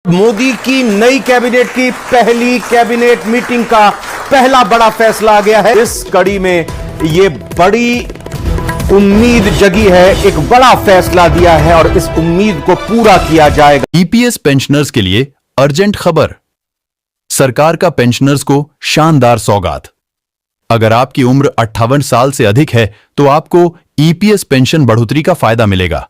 मोदी की नई कैबिनेट की पहली कैबिनेट मीटिंग का पहला बड़ा फैसला आ गया है। इस कड़ी में यह बड़ी उम्मीद जगी है, एक बड़ा फैसला दिया है और इस उम्मीद को पूरा किया जाएगा। ईपीएस पेंशनर्स के लिए अर्जेंट खबर। सरकार का पेंशनर्स को शानदार सौगात। अगर आपकी उम्र 58 साल से अधिक है तो आपको ईपीएस पेंशन बढ़ोतरी का फायदा मिलेगा।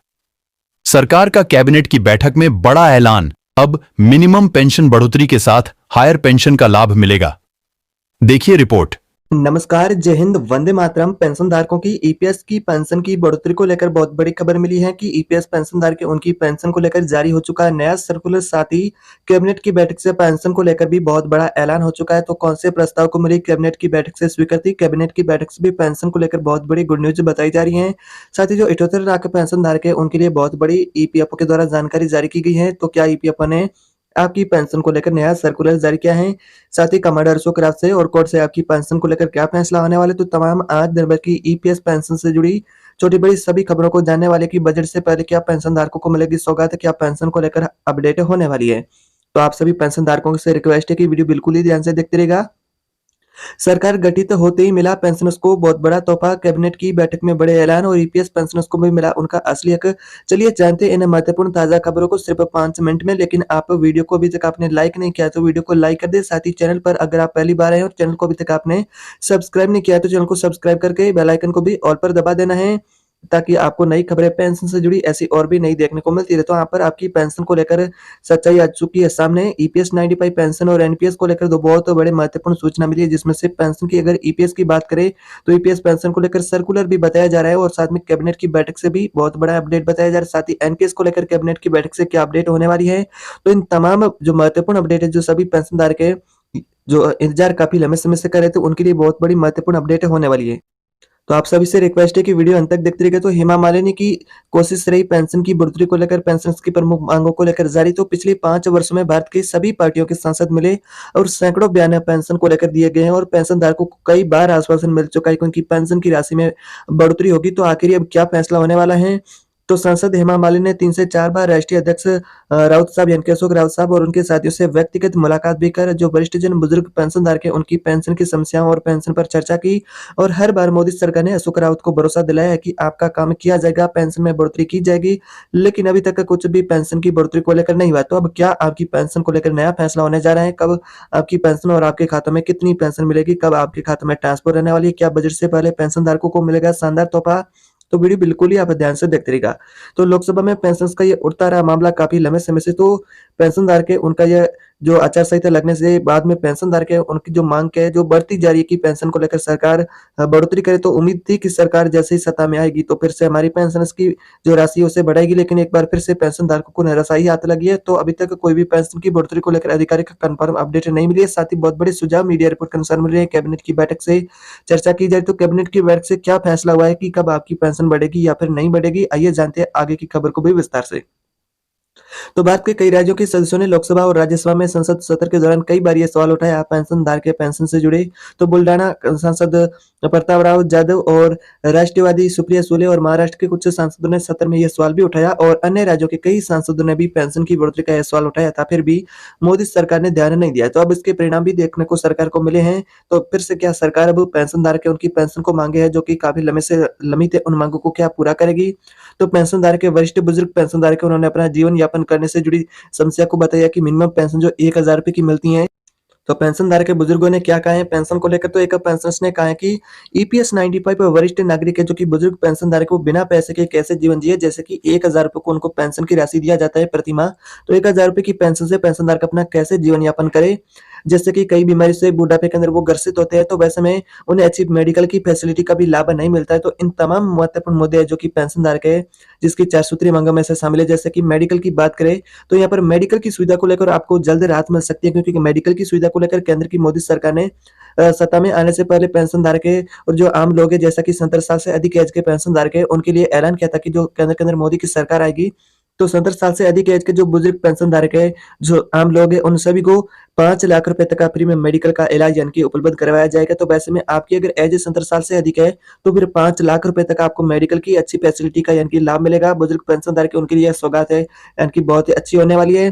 सरकार का कैबिनेट की बैठक में बड़ा ऐलान, अब मिनिमम पेंशन बढ़ोतरी के साथ हायर पेंशन का लाभ मिलेगा। देखिए रिपोर्ट। नमस्कार, जय हिंद, वंदे मातरम। पेंशन धारकों की ईपीएस की पेंशन की बढ़ोतरी को लेकर बहुत बड़ी खबर मिली है कि ईपीएस पेंशन धारक उनकी पेंशन को लेकर जारी हो चुका है नया सर्कुलर। साथ ही कैबिनेट की बैठक से पेंशन को लेकर भी बहुत बड़ा ऐलान हो चुका है। तो कौन से प्रस्ताव को मिली कैबिनेट की बैठक से स्वीकृति? कैबिनेट की बैठक से भी पेंशन को लेकर बहुत बड़ी गुड न्यूज बताई जा रही है। साथ ही जो 78 लाख पेंशन धारक है उनके लिए बहुत बड़ी ईपीएफओ के द्वारा जानकारी जारी की गई है। तो क्या ईपीएफओ ने आपकी पेंशन को लेकर नया सर्कुलर जारी किया है? साथ ही कमांडर अशोक राव से और कोर्ट से आपकी पेंशन को लेकर क्या फैसला होने वाले? तो तमाम आज दिन भर की ईपीएस पेंशन से जुड़ी छोटी बड़ी सभी खबरों को जानने वाले कि बजट से पहले क्या पेंशन धारकों को मिलेगी सौगात, क्या पेंशन को लेकर अपडेट होने वाली है। तो आप सभी पेंशन धारकों से रिक्वेस्ट है कि वीडियो बिल्कुल ही ध्यान से देखते रहेगा। सरकार गठित होते ही मिला पेंशनर्स को बहुत बड़ा तोहफा। कैबिनेट की बैठक में बड़े ऐलान और ईपीएस पेंशनर्स को भी मिला उनका असली हक। चलिए जानते हैं इन महत्वपूर्ण ताजा खबरों को सिर्फ 5 मिनट में। लेकिन आप वीडियो को अभी तक आपने लाइक नहीं किया तो वीडियो को लाइक कर दे। साथ ही चैनल पर अगर आप पहली बार आए और चैनल को अभी तक आपने सब्सक्राइब नहीं किया तो चैनल को सब्सक्राइब करके बेल आइकन को भी ऑल पर दबा देना है, ताकि आपको नई खबरें पेंशन से जुड़ी ऐसी और भी नई देखने को मिलती रहे। तो यहाँ पर आपकी पेंशन को लेकर सच्चाई आ चुकी है सामने। ईपीएस 95 पेंशन और एनपीएस को लेकर दो बहुत बड़े महत्वपूर्ण सूचना मिली है, जिसमें से पेंशन की अगर ईपीएस की बात करें तो ईपीएस पेंशन को लेकर सर्कुलर भी बताया जा रहा है और साथ में कैबिनेट की बैठक से भी बहुत बड़ा अपडेट बताया जा रहा है। साथ ही एनपीएस को लेकर कैबिनेट की बैठक से क्या अपडेट होने वाली है। तो इन तमाम जो महत्वपूर्ण अपडेट है, जो सभी पेंशन धारक है जो इंतजार काफी लंबे समय से कर रहे थे, उनके लिए बहुत बड़ी महत्वपूर्ण अपडेट होने वाली है। तो आप सभी से रिक्वेस्ट है कि वीडियो अंत तक देखते रहिएगा। तो हेमा मालिनी की कोशिश रही पेंशन की बढ़ोतरी को लेकर, पेंशन की प्रमुख मांगों को लेकर जारी। तो पिछले 5 वर्षों में भारत की सभी पार्टियों के सांसद मिले और सैकड़ों बयान पेंशन को लेकर दिए गए हैं और पेंशन धारकों को कई बार आश्वासन मिल चुका है कि उनकी पेंशन की राशि में बढ़ोतरी होगी। तो आखिर अब क्या फैसला होने वाला है? तो सांसद हेमा मालिनी ने 3 से 4 बार राष्ट्रीय अध्यक्ष राउत साहब यानी कि अशोक राउत साहब और उनके साथियों से व्यक्तिगत मुलाकात भी कर जो वरिष्ठ जन बुजुर्ग पेंशन धारक है उनकी पेंशन की समस्याओं और पेंशन पर चर्चा की। और हर बार मोदी सरकार ने अशोक राउत को भरोसा दिलाया है कि आपका काम किया जाएगा, पेंशन में बढ़ोतरी की जाएगी। लेकिन अभी तक कुछ भी पेंशन की बढ़ोतरी को लेकर नहीं हुआ। तो अब क्या आपकी पेंशन को लेकर नया फैसला होने जा रहा है? कब आपकी पेंशन और आपके खातों में कितनी पेंशन मिलेगी, कब आपके खातों में ट्रांसफर रहने वाली है, क्या बजट से पहले पेंशन धारकों को मिलेगा शानदार तोहफा? तो वीडियो बिल्कुल ही आप ध्यान से देखते रहिएगा। तो लोकसभा में पेंशन का ये उठता रहा मामला काफी लंबे समय से। तो पेंशनधारक है उनका यह जो आचार संहिता लगने से बाद में पेंशनधारक है उनकी जो मांग है जो बढ़ती जा रही है कि पेंशन को लेकर सरकार बढ़ोतरी करे। तो उम्मीद थी कि सरकार जैसे ही सत्ता में आएगी तो फिर से हमारी पेंशन की जो राशि है उसे बढ़ाएगी। लेकिन एक बार फिर से पेंशन धारकों को निराशाई हाथ लगी है। तो अभी तक कोई भी पेंशन की बढ़ोतरी को लेकर आधिकारिक कंफर्म अपडेट नहीं मिली है। साथ ही बहुत बड़े सुझाव मीडिया रिपोर्ट के अनुसार मिल रहे हैं। कैबिनेट की बैठक से चर्चा की जाए तो कैबिनेट की बैठक से क्या फैसला हुआ है कि कब आपकी पेंशन बढ़ेगी या फिर नहीं बढ़ेगी, आइए जानते हैं आगे की खबर को भी विस्तार से। तो भारत के कई राज्यों के सदस्यों ने लोकसभा और राज्यसभा में संसद सत्र के दौरान कई बार ये सवाल उठाया पेंशन धारक के पेंशन से जुड़े। तो बुल्डाना सांसद प्रताप राव जाधव और राष्ट्रवादी सुप्रिया सुले और महाराष्ट्र के कुछ सांसदों ने सत्र में यह सवाल भी उठाया और अन्य राज्यों के कई सांसदों ने भी पेंशन की बढ़ोतरी का यह सवाल उठाया था। फिर भी मोदी सरकार ने ध्यान नहीं दिया। तो अब इसके परिणाम भी देखने को सरकार को मिले हैं। तो फिर से क्या सरकार अब पेंशन धारक उनकी पेंशन को मांगे है जो कि काफी लंबे से लंबित है, उन मांगों को क्या पूरा करेगी? तो पेंशन धारक वरिष्ठ बुजुर्ग पेंशन धारक उन्होंने अपना जीवन यापन करने से जुड़ी समस्या को बताया कि मिनिमम पेंशन जो 1000 रुपए की मिलती है। तो पेंशन धारक के बुजुर्गों ने क्या कहा है पेंशन को लेकर? तो एक पेंशनर्स ने कहा है कि ईपीएस 95 वरिष्ठ नागरिक है जो कि बुजुर्ग पेंशन धारक को बिना पैसे के कैसे जीवन जिए, जैसे कि 1000 रुपए को उनको पेंशन की राशि दिया जाता है प्रति माह। तो 1000 रुपए की पेंशन से पेंशन धारक अपना कैसे जीवन यापन करे? जैसे कि कई बीमारी से बुढ़ापे के अंदर वो ग्रसित होते हैं तो वैसे में उन्हें अच्छी मेडिकल की फैसिलिटी का भी लाभ नहीं मिलता है। तो इन तमाम महत्वपूर्ण मुद्दे हैं जो कि पेंशन धारक है जिसकी 4 सूत्रीय मांगों में से शामिल है। जैसे कि मेडिकल की बात करें तो यहाँ पर मेडिकल की सुविधा को लेकर आपको जल्द राहत मिल सकती है, क्योंकि मेडिकल की सुविधा को लेकर केंद्र की मोदी सरकार ने सत्ता में आने से पहले पेंशन धारक है और जो आम लोग है जैसा कि 70 साल से अधिक एज के पेंशन धारक है उनके लिए ऐलान किया था कि जो केंद्र के अंदर मोदी की सरकार आएगी तो 70 साल से अधिक एज के जो बुजुर्ग पेंशन धारक है जो आम लोग है उन सभी को 5 लाख रुपए तक का फ्री में मेडिकल का इलाज यानी कि उपलब्ध करवाया जाएगा। तो वैसे में आपकी अगर एज 70 साल से अधिक है तो फिर 5 लाख रुपए तक आपको मेडिकल की अच्छी फैसिलिटी का यानी कि लाभ मिलेगा। बुजुर्ग पेंशन धारक उनके लिए सौगात है यानी कि बहुत ही अच्छी होने वाली है।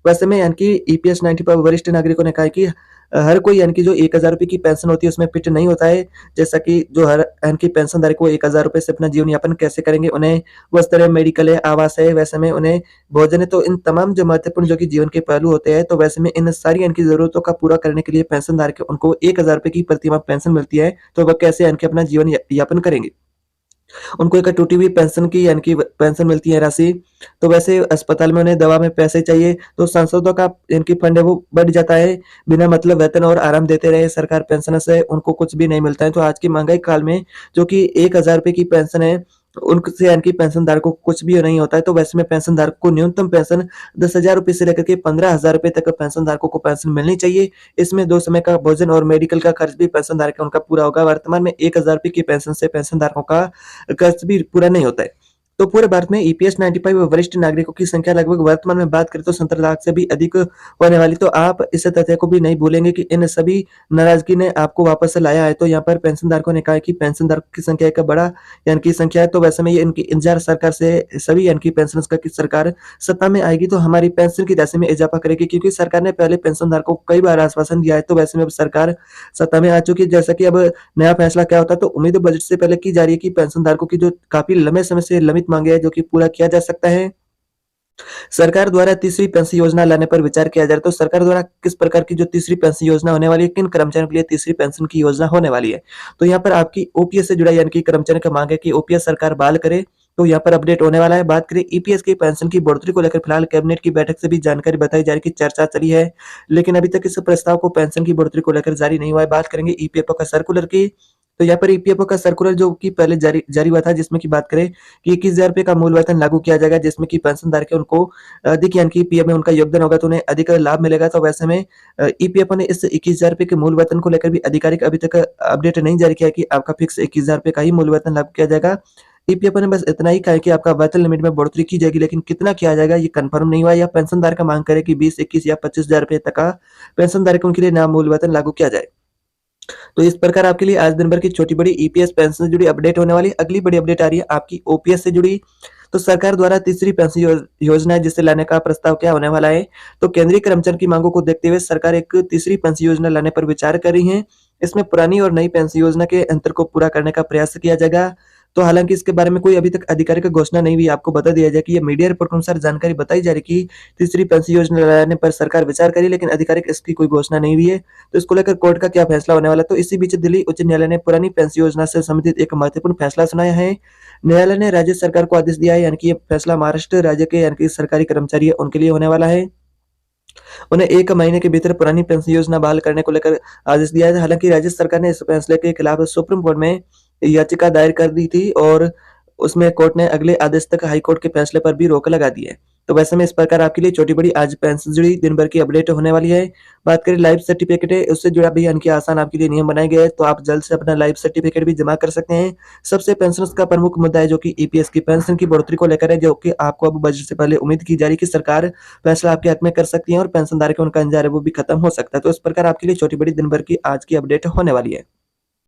वैसे में यानी कि ईपीएस 90 पर वरिष्ठ नागरिकों ने कहा है कि हर कोई यानी कि जो 1000 रुपए की पेंशन होती है उसमें फिट नहीं होता है। जैसा कि जो हर यानी कि पेंशनधारक वो 1000 रुपए से अपना जीवन यापन कैसे करेंगे, उन्हें वस्त्र है, मेडिकल है, आवास है, वैसे में उन्हें भोजन है, तो इन तमाम जो महत्वपूर्ण जो कि जीवन के पहलू होते हैं, तो वैसे में इन सारी यानी कि ज़रूरतों का पूरा करने के लिए पेंशनधारक उनको 1000 रुपए की प्रतिमाह पेंशन मिलती है, तो वह कैसे यानी कि अपना जीवन यापन करेंगे। उनको एक टूटी हुई पेंशन की यानी कि पेंशन मिलती है राशि, तो वैसे अस्पताल में उन्हें दवा में पैसे चाहिए, तो सांसदों का यानी कि फंड है वो बढ़ जाता है। बिना मतलब वेतन और आराम देते रहे सरकार पेंशन से उनको कुछ भी नहीं मिलता है। तो आज की महँगाई काल में जो कि 1000 रुपए की पेंशन है, उनसे यानी कि पेंशनधारकों को कुछ भी नहीं होता है। तो वैसे में पेंशनधारक को न्यूनतम पेंशन 10,000 रुपए से लेकर के 15,000 रुपए तक पेंशनधारकों को पेंशन मिलनी चाहिए। इसमें 2 समय का भोजन और मेडिकल का खर्च भी पेंशनधारक का उनका पूरा होगा। वर्तमान में 1000 रुपए की पेंशन से पेंशनधारकों का खर्च भी पूरा नहीं होता है। तो पूरे भारत में ईपीएस 95 वरिष्ठ नागरिकों की संख्या लगभग वर्तमान में बात करें तो 17 लाख से भी अधिक होने वाली। तो आप इस तथ्य को भी नहीं भूलेंगे कि इन सभी नाराजगी ने आपको वापस लाया है। तो यहाँ पर पेंशनधारकों ने कहा है कि पेंशनधारकों की संख्या एक बड़ा यानी कि संख्या है, तो वैसे में ये इनकी इंतजार सरकार से सभी यानी कि पेंशनर्स का कि सरकार सत्ता में आएगी तो हमारी पेंशन की राशि में इजाफा करेगी, क्योंकि सरकार ने पहले पेंशनधारकों को कई बार आश्वासन दिया है। तो वैसे में अब सरकार सत्ता में आ चुकी है। जैसा कि अब नया फैसला क्या होता है, तो उम्मीद बजट से पहले की जा रही है कि पेंशनधारकों की जो काफी लंबे समय से लंबित मांगे हैं जो कि पूरा किया जा सकता है। सरकार द्वारा तीसरी पेंशन योजना लाने पर विचार किया जा रहा है। तो सरकार द्वारा किस प्रकार की जो तीसरी पेंशन योजना होने वाली है, किन कर्मचारियों के लिए तीसरी पेंशन की योजना होने वाली है। तो यहाँ पर आपकी ओपीएस से जुड़ा यानी कि कर्मचारियों का मांग है कि ओपीएस सरकार बहाल करे, तो यहाँ पर अपडेट होने वाला है। बात करें ईपीएस की पेंशन की बढ़ोतरी को लेकर फिलहाल कैबिनेट की बैठक से भी जानकारी बताई जा रही है कि चर्चा चली है, लेकिन अभी तक इस प्रस्ताव को पेंशन की बढ़ोतरी को लेकर जारी नहीं हुआ है। बात करेंगे ईपीएफओ का सर्कुलर की, तो यहाँ पर ईपीएफओ का सर्कुलर जो कि पहले जारी हुआ था, जिसमें की बात करें कि 21,000 रुपए का मूल वेतन लागू किया जाएगा, जिसमें कि पेंशनधारक है उनको अधिक यानी कि पीएफ में उनका योगदान होगा तो उन्हें अधिक लाभ मिलेगा। तो वैसे में ईपीएफओ ने इस 21,000 रुपए के मूल वेतन को लेकर भी आधिकारिक अभी तक अपडेट नहीं जारी किया है कि आपका फिक्स 21,000 रुपए का ही मूल वेतन लागू किया जाएगा। ईपीएफओ ने बस इतना ही कहा है कि आपका वेतन लिमिट में बढ़ोतरी की जाएगी, लेकिन कितना किया जाएगा ये कंफर्म नहीं हुआ। या पेंशनधारक का मांग करे कि 20, 21 या 25,000 रुपए तक का पेंशनधारक उनके लिए नया मूल वेतन लागू किया जाए। तो इस प्रकार आपके लिए आज दिन भर की छोटी बड़ी ईपीएस पेंशन से जुड़ी अपडेट होने वाली है। अगली बड़ी अपडेट आ रही है आपकी ओपीएस से जुड़ी। तो सरकार द्वारा तीसरी पेंशन योजना है जिसे लाने का प्रस्ताव क्या होने वाला है। तो केंद्रीय कर्मचारी की मांगों को देखते हुए सरकार एक तीसरी पेंशन योजना लाने पर विचार कर रही है। इसमें पुरानी और नई पेंशन योजना के अंतर को पूरा करने का प्रयास किया जाएगा। तो हालांकि इसके बारे में कोई अभी तक आधिकारिक घोषणा नहीं हुई। आपको बता दिया जाए कि ये मीडिया रिपोर्ट के अनुसार जानकारी बताई जा रही कि तीसरी पेंशन योजना लाने पर सरकार विचार करी, लेकिन आधिकारिक इसकी कोई घोषणा नहीं हुई है। तो इसको लेकर कोर्ट का क्या फैसला होने वाला है। तो इसी बीच दिल्ली उच्च न्यायालय ने पुरानी पेंशन योजना से संबंधित एक महत्वपूर्ण फैसला सुनाया है। न्यायालय ने राज्य सरकार को आदेश दिया है, यानी कि ये फैसला महाराष्ट्र राज्य के यानी कि सरकारी कर्मचारी है उनके लिए होने वाला है। उन्हें 1 महीने के भीतर पुरानी पेंशन योजना बहाल करने को लेकर आदेश दिया है। हालांकि राज्य सरकार ने इस फैसले के खिलाफ सुप्रीम कोर्ट में याचिका दायर कर दी थी और उसमें कोर्ट ने अगले आदेश तक हाई कोर्ट के फैसले पर भी रोक लगा दी है। तो वैसे में इस प्रकार आपके लिए छोटी बड़ी आज पेंशन जुड़ी दिन भर की अपडेट होने वाली है। बात करें लाइफ सर्टिफिकेट है, उससे जुड़ा भी यानी कि आसान आपके लिए नियम बनाए गए हैं, तो आप जल्द से अपना लाइफ सर्टिफिकेट भी जमा कर सकते हैं। सबसे पेंशनर्स का प्रमुख मुद्दा है जो कि ईपीएस की पेंशन की बढ़ोतरी को लेकर है, जो कि आपको अब बजट से पहले उम्मीद की जा रही है कि सरकार फैसला आपके हक में कर सकती है और पेंशनधारक उनका इंतजार है वो भी खत्म हो सकता है। तो इस प्रकार आपके लिए छोटी बड़ी दिन भर की आज की अपडेट होने वाली है।